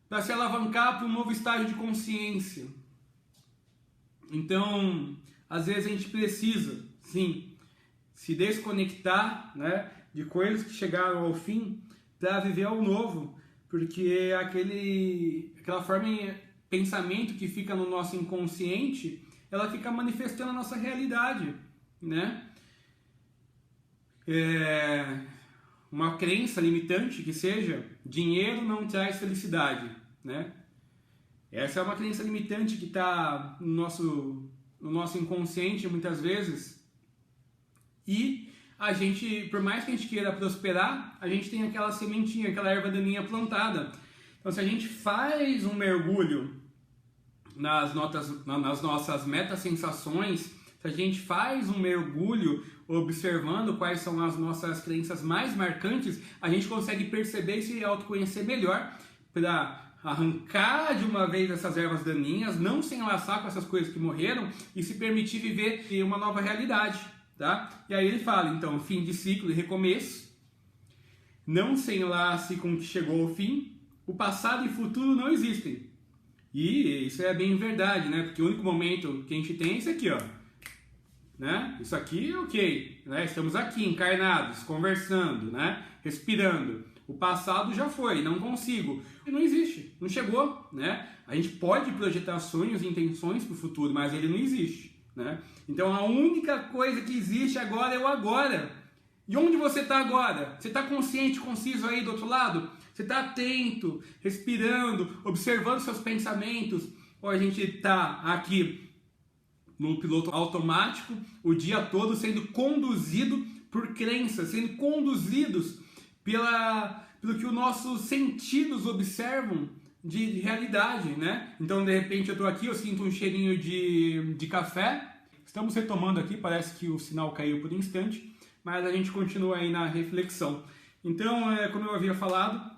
para se alavancar para um novo estágio de consciência. Então, às vezes a gente precisa, sim, se desconectar, né, de coisas que chegaram ao fim para viver ao novo, porque aquela forma de pensamento que fica no nosso inconsciente, ela fica manifestando a nossa realidade, né? Uma crença limitante que seja, dinheiro não traz felicidade, né? Essa é uma crença limitante que está no nosso inconsciente muitas vezes, e a gente, por mais que a gente queira prosperar, a gente tem aquela sementinha, aquela erva daninha plantada. Então, se a gente faz um mergulho nas nossas meta-sensações, se a gente faz um mergulho observando quais são as nossas crenças mais marcantes, a gente consegue perceber e se autoconhecer melhor para arrancar de uma vez essas ervas daninhas, não se enlaçar com essas coisas que morreram e se permitir viver em uma nova realidade, tá? E aí ele fala, então, fim de ciclo e recomeço, não se enlace com o que chegou ao fim, o passado e o futuro não existem. E isso é bem verdade, né? Porque o único momento que a gente tem é esse aqui, ó. Né? Isso aqui é ok, né? Estamos aqui encarnados, conversando, né? Respirando. O passado já foi, não consigo. Não existe, não chegou, né? A gente pode projetar sonhos e intenções para o futuro, mas ele não existe, né? Então a única coisa que existe agora é o agora. E onde você está agora? Você está consciente, conciso aí do outro lado? Você está atento, respirando, observando seus pensamentos? Ou a gente está aqui no piloto automático o dia todo sendo conduzido por crenças, sendo conduzidos pelo que os nossos sentidos observam de realidade, né? Então, de repente, eu estou aqui, eu sinto um cheirinho de café. Estamos retomando aqui, parece que o sinal caiu por um instante, mas a gente continua aí na reflexão. Então, como eu havia falado,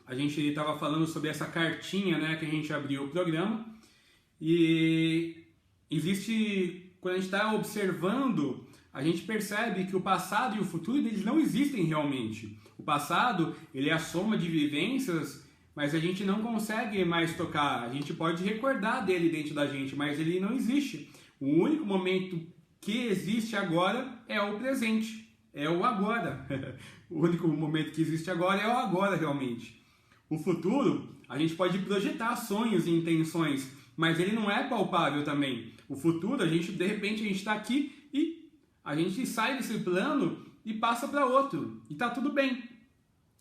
a gente estava falando sobre essa cartinha, né, que a gente abriu o programa, e existe, quando a gente está observando, a gente percebe que o passado e o futuro eles não existem realmente. O passado ele é a soma de vivências mas a gente não consegue mais tocar. A gente pode recordar dele dentro da gente, mas ele não existe. O único momento que existe agora é o presente, é o agora. O único momento que existe agora é o agora, realmente. O futuro, a gente pode projetar sonhos e intenções, mas ele não é palpável também. O futuro, de repente, a gente está aqui e a gente sai desse plano e passa para outro. E está tudo bem.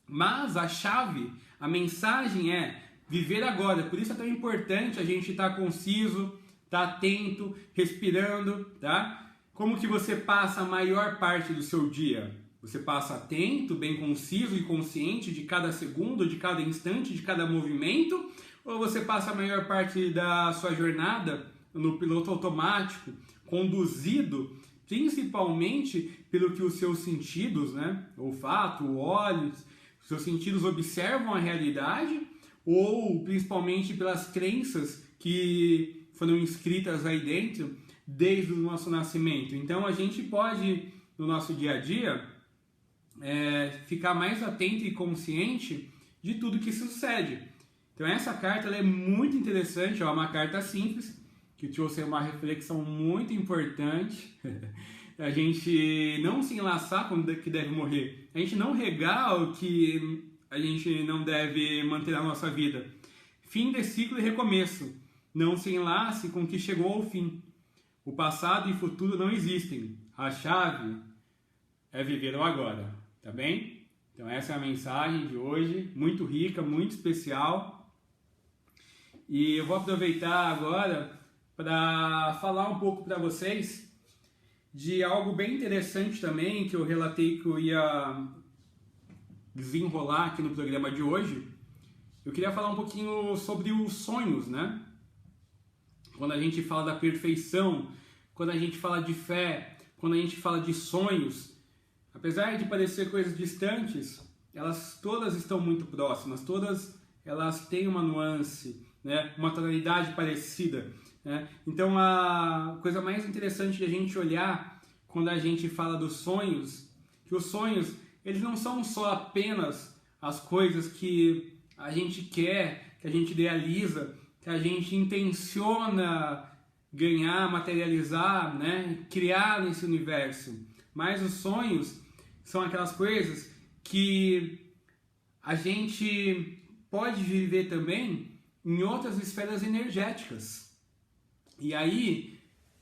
Mas a chave, a mensagem é viver agora. Por isso é tão importante a gente estar conciso, estar atento, respirando, tá? Como que você passa a maior parte do seu dia? Você passa atento, bem conciso e consciente de cada segundo, de cada instante, de cada movimento? Ou você passa a maior parte da sua jornada no piloto automático, conduzido principalmente pelo que os seus sentidos, né? Olfato, olhos, os seus sentidos observam a realidade, ou principalmente pelas crenças que foram inscritas aí dentro desde o nosso nascimento. Então a gente pode, no nosso dia a dia, ficar mais atento e consciente de tudo que sucede. Então essa carta ela é muito interessante, é uma carta simples, que trouxe uma reflexão muito importante. A gente não se enlaçar com o que deve morrer, a gente não regar o que a gente não deve manter na nossa vida. Fim de ciclo e recomeço. Não se enlace com o que chegou ao fim. O passado e o futuro não existem. A chave é viver o agora. Tá bem? Então essa é a mensagem de hoje, muito rica, muito especial. E eu vou aproveitar agora para falar um pouco para vocês de algo bem interessante também, que eu relatei que eu ia desenrolar aqui no programa de hoje. Eu queria falar um pouquinho sobre os sonhos, né? Quando a gente fala da perfeição, quando a gente fala de fé, quando a gente fala de sonhos, apesar de parecer coisas distantes, elas todas estão muito próximas, todas elas têm uma nuance, né? Uma tonalidade parecida, né? Então a coisa mais interessante de a gente olhar quando a gente fala dos sonhos, que os sonhos eles não são só apenas as coisas que a gente quer, que a gente idealiza, que a gente intenciona ganhar, materializar, né? Criar nesse universo, mas os sonhos são aquelas coisas que a gente pode viver também em outras esferas energéticas. E aí,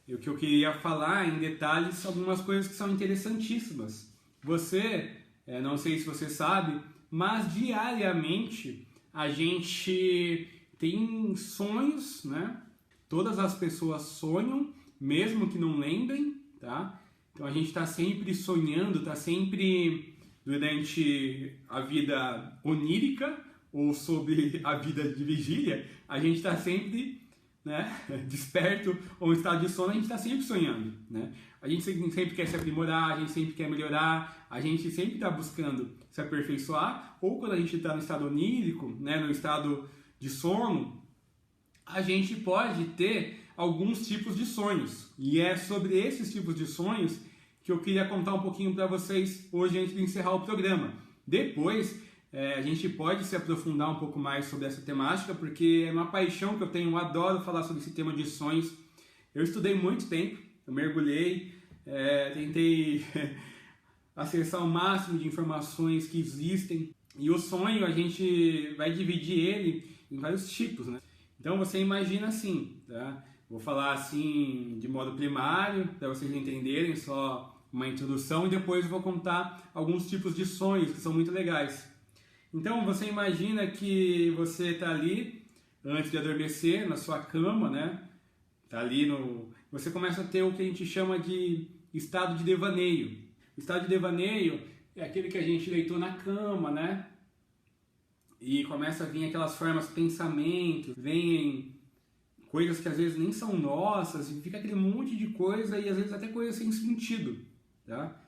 o que eu queria falar em detalhes, algumas coisas que são interessantíssimas. Você, não sei se você sabe, mas diariamente a gente tem sonhos, né? Todas as pessoas sonham, mesmo que não lembrem, tá? Então a gente está sempre sonhando, está sempre durante a vida onírica ou sobre a vida de vigília, a gente está sempre, né, desperto ou em estado de sono, a gente está sempre sonhando, né? A gente sempre quer se aprimorar, a gente sempre quer melhorar, a gente sempre está buscando se aperfeiçoar, ou quando a gente está no estado onírico, né, no estado de sono, a gente pode ter alguns tipos de sonhos. E é sobre esses tipos de sonhos que eu queria contar um pouquinho para vocês hoje antes de encerrar o programa. Depois, a gente pode se aprofundar um pouco mais sobre essa temática, porque é uma paixão que eu tenho, eu adoro falar sobre esse tema de sonhos. Eu estudei muito tempo, eu mergulhei, tentei acessar o máximo de informações que existem. E o sonho, a gente vai dividir ele em vários tipos, né? Então você imagina assim, tá? Vou falar assim de modo primário, para vocês entenderem, só uma introdução, e depois vou contar alguns tipos de sonhos que são muito legais. Então você imagina que você está ali, antes de adormecer, na sua cama, né? Tá ali você começa a ter o que a gente chama de estado de devaneio. O estado de devaneio é aquele que a gente deitou na cama, né? E começa a vir aquelas formas, pensamentos, vêm coisas que às vezes nem são nossas, e fica aquele monte de coisa e às vezes até coisa sem sentido, tá?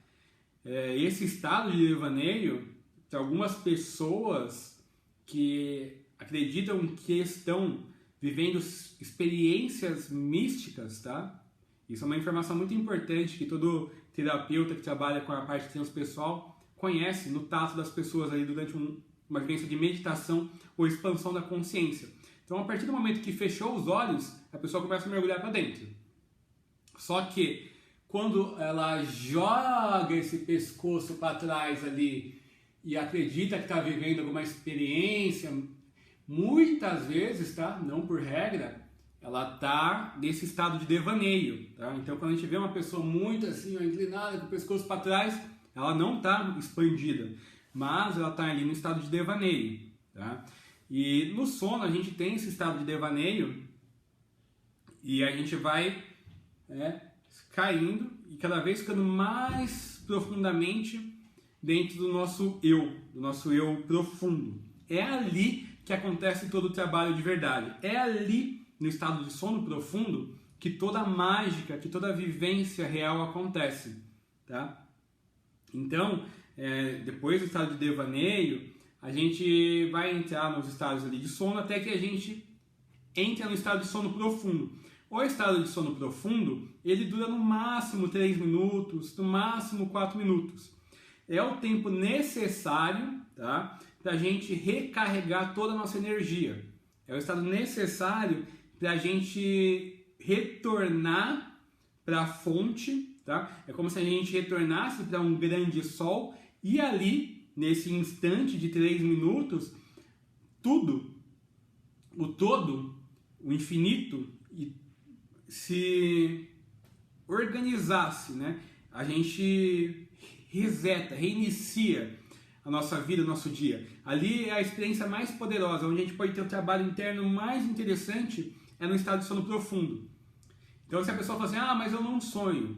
Esse estado de devaneio, tem algumas pessoas que acreditam que estão vivendo experiências místicas, tá? Isso é uma informação muito importante que todo terapeuta que trabalha com a parte transpessoal conhece no tato das pessoas ali durante uma vivência de meditação ou expansão da consciência. Então, a partir do momento que fechou os olhos, a pessoa começa a mergulhar para dentro. Só que quando ela joga esse pescoço para trás ali e acredita que está vivendo alguma experiência, muitas vezes, tá? Não por regra, ela está nesse estado de devaneio, tá? Então, quando a gente vê uma pessoa muito assim, ó, inclinada, com o pescoço para trás, ela não está expandida, mas ela está ali no estado de devaneio, tá? E no sono a gente tem esse estado de devaneio e a gente vai caindo e cada vez ficando mais profundamente dentro do nosso eu profundo. É ali que acontece todo o trabalho de verdade. É ali, no estado de sono profundo, que toda a mágica, que toda a vivência real acontece, tá? Então, depois do estado de devaneio, a gente vai entrar nos estados ali de sono até que a gente entra no estado de sono profundo. O estado de sono profundo, ele dura no máximo 3 minutos, no máximo 4 minutos. É o tempo necessário, tá, para a gente recarregar toda a nossa energia. É o estado necessário para a gente retornar para a fonte, tá? É como se a gente retornasse para um grande sol e ali, nesse instante de 3 minutos, tudo, o todo, o infinito, se organizasse, né? A gente reseta, reinicia a nossa vida, o nosso dia. Ali é a experiência mais poderosa, onde a gente pode ter um trabalho interno mais interessante, é no estado de sono profundo. Então, se a pessoa fala assim, mas eu não sonho.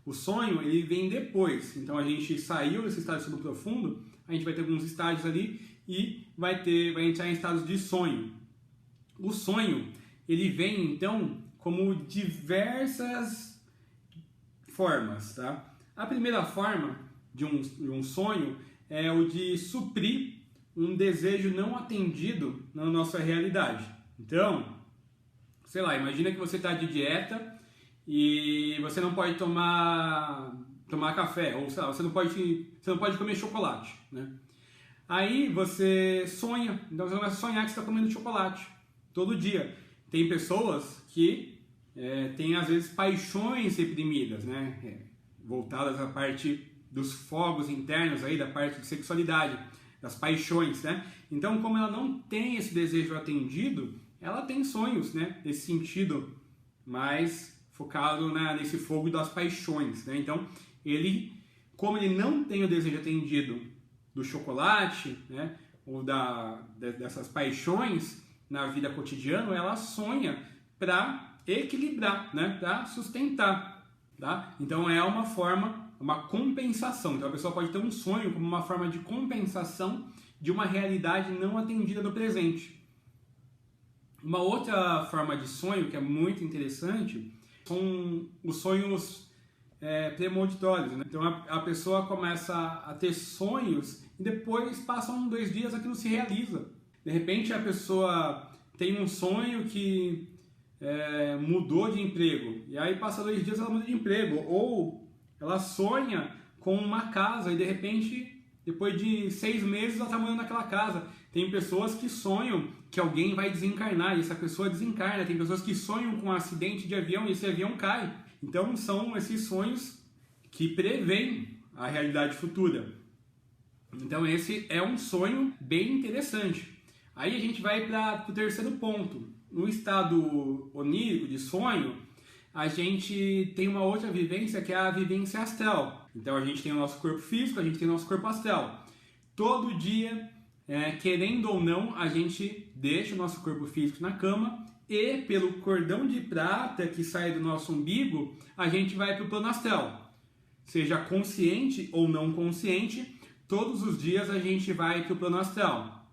O sonho, ele vem depois. Então, a gente saiu desse estado de sono profundo, a gente vai ter alguns estágios ali e vai entrar em estados de sonho. O sonho, ele vem, então, como diversas formas, tá? A primeira forma de um sonho é o de suprir um desejo não atendido na nossa realidade. Então, sei lá, imagina que você está de dieta e você não pode tomar café, ou sei lá, você não pode comer chocolate, né? Aí você sonha, então você começa a sonhar que você está comendo chocolate todo dia. Tem pessoas que têm às vezes paixões reprimidas, né? Voltadas à parte dos fogos internos aí, da parte de sexualidade, das paixões, né? Então, como ela não tem esse desejo atendido, ela tem sonhos, né? Nesse sentido mais focado nesse fogo das paixões, né? Então, como ele não tem o desejo atendido do chocolate, né? Ou dessas paixões na vida cotidiana, ela sonha para equilibrar, né? Para sustentar, tá? Então, é uma forma, uma compensação. Então, a pessoa pode ter um sonho como uma forma de compensação de uma realidade não atendida no presente. Uma outra forma de sonho que é muito interessante são os sonhos premonitórios, né? Então a pessoa começa a ter sonhos e depois passam 2 dias aquilo se realiza. De repente a pessoa tem um sonho que mudou de emprego e aí passa 2 dias ela muda de emprego, ou ela sonha com uma casa e de repente depois de 6 meses ela está morando naquela casa. Tem pessoas que sonham que alguém vai desencarnar e essa pessoa desencarna. Tem pessoas que sonham com um acidente de avião e esse avião cai. Então são esses sonhos que preveem a realidade futura. Então esse é um sonho bem interessante. Aí a gente vai para o terceiro ponto. No estado onírico de sonho, a gente tem uma outra vivência que é a vivência astral. Então a gente tem o nosso corpo físico, a gente tem o nosso corpo astral. Todo dia, querendo ou não, a gente deixa o nosso corpo físico na cama e pelo cordão de prata que sai do nosso umbigo, a gente vai para o plano astral. Seja consciente ou não consciente, todos os dias a gente vai para o plano astral.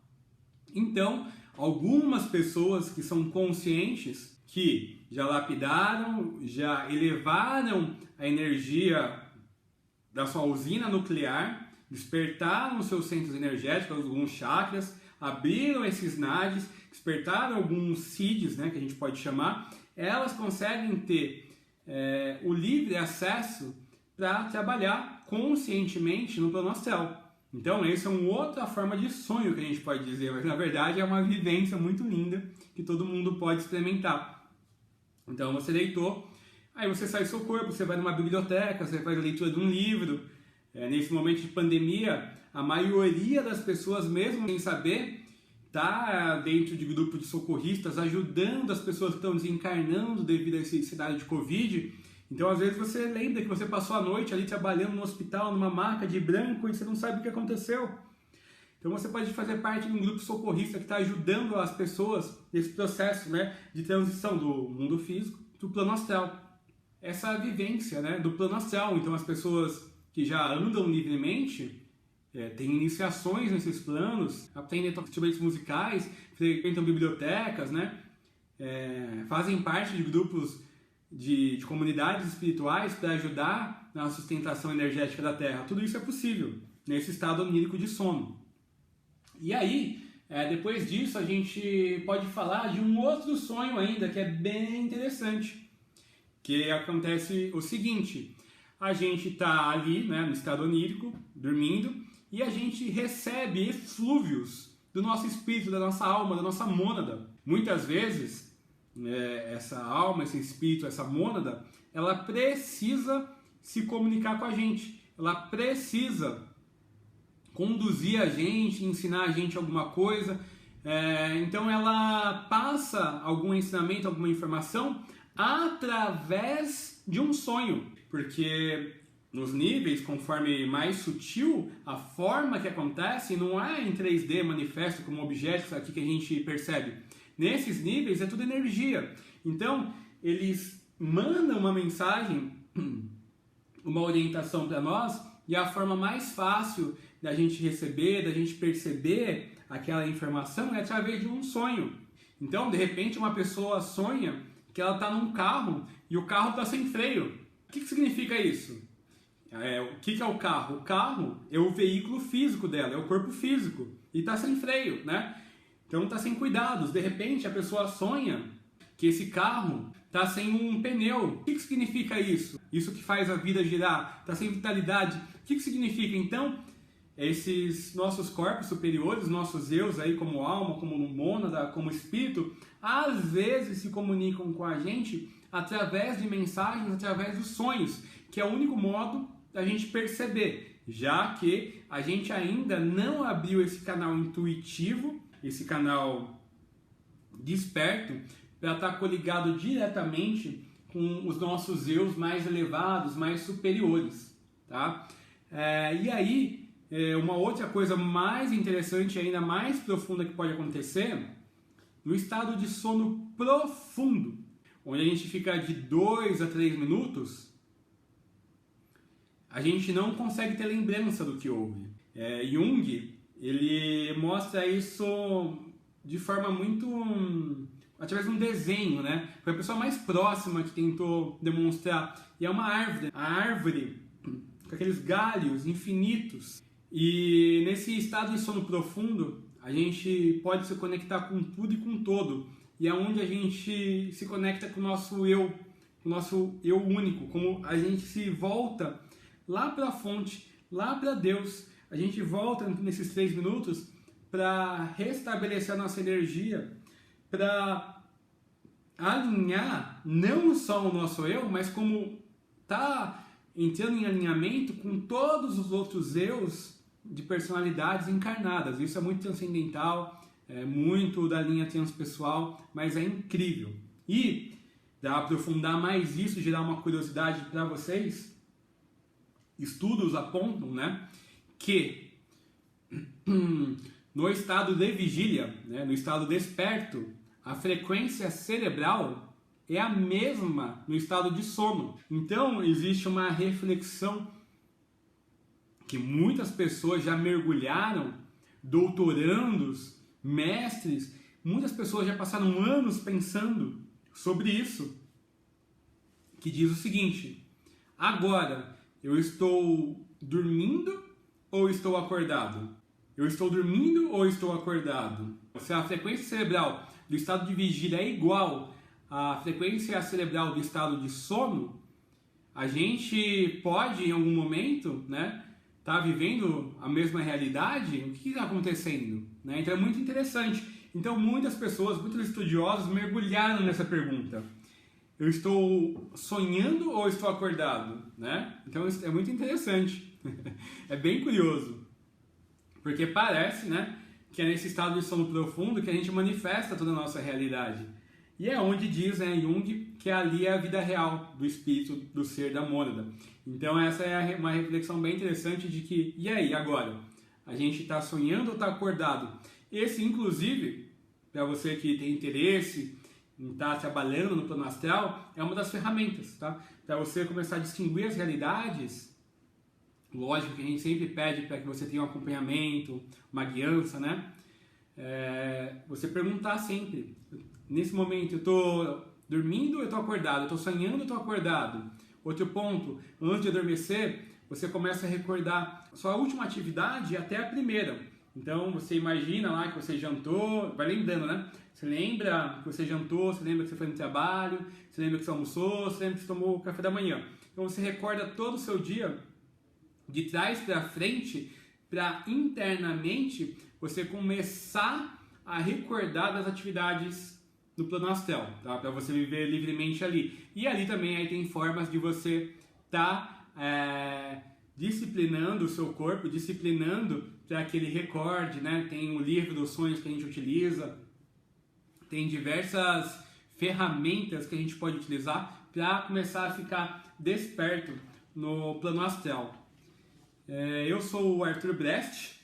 Então, algumas pessoas que são conscientes, que já lapidaram, já elevaram a energia da sua usina nuclear, despertaram os seus centros energéticos, alguns chakras, abriram esses nadis, despertaram alguns siddhis, né, que a gente pode chamar, elas conseguem ter o livre acesso para trabalhar conscientemente no plano astral. Então, essa é uma outra forma de sonho que a gente pode dizer, mas na verdade é uma vivência muito linda que todo mundo pode experimentar. Então, você deitou, aí você sai do seu corpo, você vai numa biblioteca, você faz a leitura de um livro. Nesse momento de pandemia, a maioria das pessoas, mesmo sem saber, está dentro de grupo de socorristas, ajudando as pessoas que estão desencarnando devido a esse cenário de Covid. Então, às vezes, você lembra que você passou a noite ali trabalhando no hospital, numa maca de branco, e você não sabe o que aconteceu. Então, você pode fazer parte de um grupo socorrista que está ajudando as pessoas nesse processo, né, de transição do mundo físico para o plano astral. Essa vivência, né, do plano astral. Então, as pessoas que já andam livremente, têm iniciações nesses planos, aprendem instrumentos musicais, frequentam bibliotecas, né, fazem parte de grupos de comunidades espirituais para ajudar na sustentação energética da Terra. Tudo isso é possível nesse estado onírico de sono. E aí, depois disso, a gente pode falar de um outro sonho ainda que é bem interessante, que acontece o seguinte: a gente está ali, né, no estado onírico, dormindo, e a gente recebe eflúvios do nosso espírito, da nossa alma, da nossa mônada. Muitas vezes, essa alma, esse espírito, essa mônada, ela precisa se comunicar com a gente, ela precisa conduzir a gente, ensinar a gente alguma coisa, então ela passa algum ensinamento, alguma informação através de um sonho, porque nos níveis, conforme mais sutil, a forma que acontece não é em 3D manifesto como objetos aqui que a gente percebe. Nesses níveis é tudo energia. Então, eles mandam uma mensagem, uma orientação para nós, e a forma mais fácil da gente receber, da gente perceber aquela informação é através de um sonho. Então, de repente, uma pessoa sonha que ela está num carro e o carro está sem freio. O que significa isso? O que é o carro? O carro é o veículo físico dela, é o corpo físico, e está sem freio, né? Então está sem cuidados. De repente a pessoa sonha que esse carro está sem um pneu. O que significa isso? Isso que faz a vida girar, está sem vitalidade. O que significa? Então, esses nossos corpos superiores, nossos eus aí como alma, como mônada, como espírito, às vezes se comunicam com a gente através de mensagens, através dos sonhos, que é o único modo da gente perceber, já que a gente ainda não abriu esse canal intuitivo, esse canal desperto, para estar coligado diretamente com os nossos eus mais elevados, mais superiores, tá? E aí, uma outra coisa mais interessante, ainda mais profunda que pode acontecer, no estado de sono profundo, onde a gente fica de 2 a 3 minutos, a gente não consegue ter lembrança do que houve. Jung, ele mostra isso de forma muito... através de um desenho, né? Foi a pessoa mais próxima que tentou demonstrar. E é uma árvore. A árvore com aqueles galhos infinitos. E nesse estado de sono profundo, a gente pode se conectar com tudo e com todo. E é onde a gente se conecta com o nosso eu único. Como a gente se volta lá para a fonte, lá para Deus. A gente volta nesses 3 minutos para restabelecer a nossa energia, para alinhar não só o nosso eu, mas como tá entrando em alinhamento com todos os outros eus de personalidades encarnadas. Isso é muito transcendental, é muito da linha transpessoal, mas é incrível. E para aprofundar mais isso, gerar uma curiosidade para vocês, estudos apontam, né, que no estado de vigília, né, no estado desperto, a frequência cerebral é a mesma no estado de sono. Então, existe uma reflexão que muitas pessoas já mergulharam, doutorandos, mestres, muitas pessoas já passaram anos pensando sobre isso, que diz o seguinte: agora, eu estou dormindo ou estou acordado? Eu estou dormindo ou estou acordado? Se a frequência cerebral do estado de vigília é igual à frequência cerebral do estado de sono, a gente pode, em algum momento, né, está vivendo a mesma realidade, o que está acontecendo? Né? Então é muito interessante. Então muitas pessoas, muitos estudiosos mergulharam nessa pergunta. Eu estou sonhando ou estou acordado? Né? Então é muito interessante. É bem curioso. Porque parece, né, que é nesse estado de sono profundo que a gente manifesta toda a nossa realidade. E é onde diz, né, Jung, que ali é a vida real do espírito, do ser, da mônada. Então essa é uma reflexão bem interessante de que, e aí, agora? A gente está sonhando ou está acordado? Esse, inclusive, para você que tem interesse em estar trabalhando no plano astral, é uma das ferramentas, tá? Para você começar a distinguir as realidades. Lógico que a gente sempre pede para que você tenha um acompanhamento, uma guiança, né? Você perguntar sempre, nesse momento eu estou dormindo ou eu estou acordado? Eu estou sonhando ou eu estou acordado? Outro ponto, antes de adormecer, você começa a recordar a sua última atividade até a primeira. Então você imagina lá que você jantou, vai lembrando, né? Você lembra que você jantou, você lembra que você foi no trabalho, você lembra que você almoçou, você lembra que você tomou o café da manhã. Então você recorda todo o seu dia de trás para frente, para internamente você começar a recordar das atividades do plano astral, tá? Para você viver livremente ali. E ali também aí tem formas de você estar disciplinando o seu corpo, disciplinando para que ele recorde, né? Tem o livro dos sonhos que a gente utiliza, tem diversas ferramentas que a gente pode utilizar para começar a ficar desperto no plano astral. Eu sou o Arthur Brest,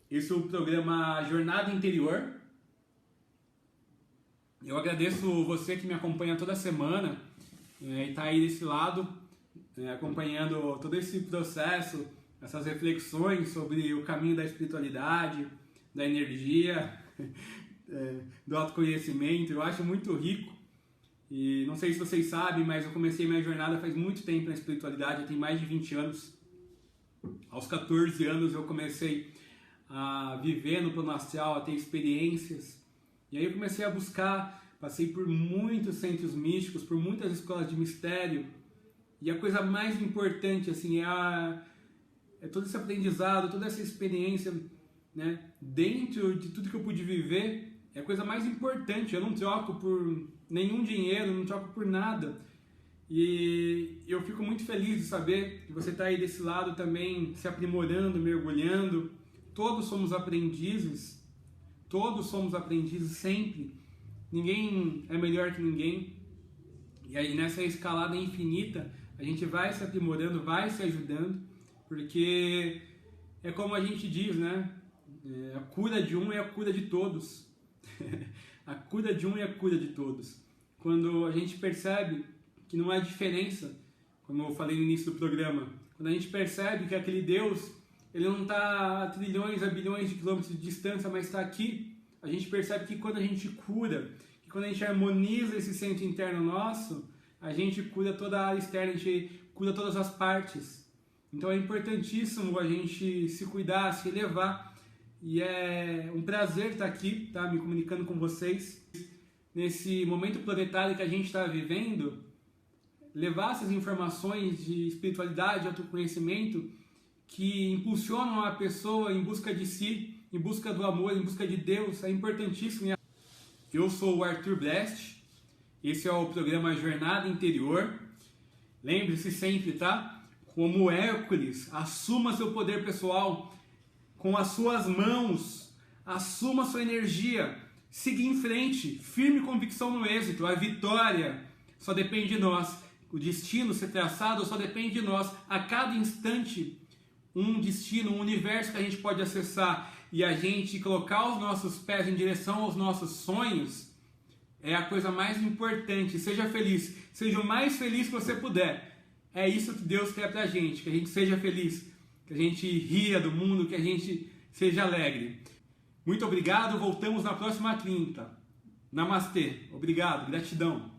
esse é o programa Jornada Interior. Eu agradeço você que me acompanha toda semana e está aí desse lado, acompanhando todo esse processo, essas reflexões sobre o caminho da espiritualidade, da energia, do autoconhecimento. Eu acho muito rico e não sei se vocês sabem, mas eu comecei minha jornada faz muito tempo na espiritualidade, eu tenho mais de 20 anos. Aos 14 anos eu comecei a viver no plano astral, a ter experiências. E aí eu comecei a buscar, passei por muitos centros místicos, por muitas escolas de mistério. E a coisa mais importante assim é todo esse aprendizado, toda essa experiência, né, dentro de tudo que eu pude viver. É a coisa mais importante. Eu não troco por nenhum dinheiro, não troco por nada. E eu fico muito feliz de saber que você está aí desse lado também se aprimorando, mergulhando. Todos somos aprendizes sempre. Ninguém é melhor que ninguém. E aí nessa escalada infinita a gente vai se aprimorando, vai se ajudando, porque é como a gente diz, né? A cura de um é a cura de todos. A cura de um é a cura de todos. Quando a gente percebe que não há diferença, como eu falei no início do programa, quando a gente percebe que aquele Deus, ele não está a trilhões, a bilhões de quilômetros de distância, mas está aqui, a gente percebe que quando a gente cura, que quando a gente harmoniza esse centro interno nosso, a gente cura toda a área externa, a gente cura todas as partes. Então é importantíssimo a gente se cuidar, se elevar, e é um prazer estar aqui, tá, me comunicando com vocês, nesse momento planetário que a gente está vivendo, levar essas informações de espiritualidade, autoconhecimento, que impulsionam a pessoa em busca de si, em busca do amor, em busca de Deus, é importantíssimo. Eu sou o Arthur Brest, esse é o programa Jornada Interior. Lembre-se sempre, tá? Como Hércules, assuma seu poder pessoal com as suas mãos, assuma sua energia, siga em frente, firme convicção no êxito, a vitória só depende de nós. O destino ser traçado só depende de nós. A cada instante, um destino, um universo que a gente pode acessar e a gente colocar os nossos pés em direção aos nossos sonhos é a coisa mais importante. Seja feliz, seja o mais feliz que você puder. É isso que Deus quer pra gente, que a gente seja feliz, que a gente ria do mundo, que a gente seja alegre. Muito obrigado, voltamos na próxima quinta. Namastê, obrigado, gratidão.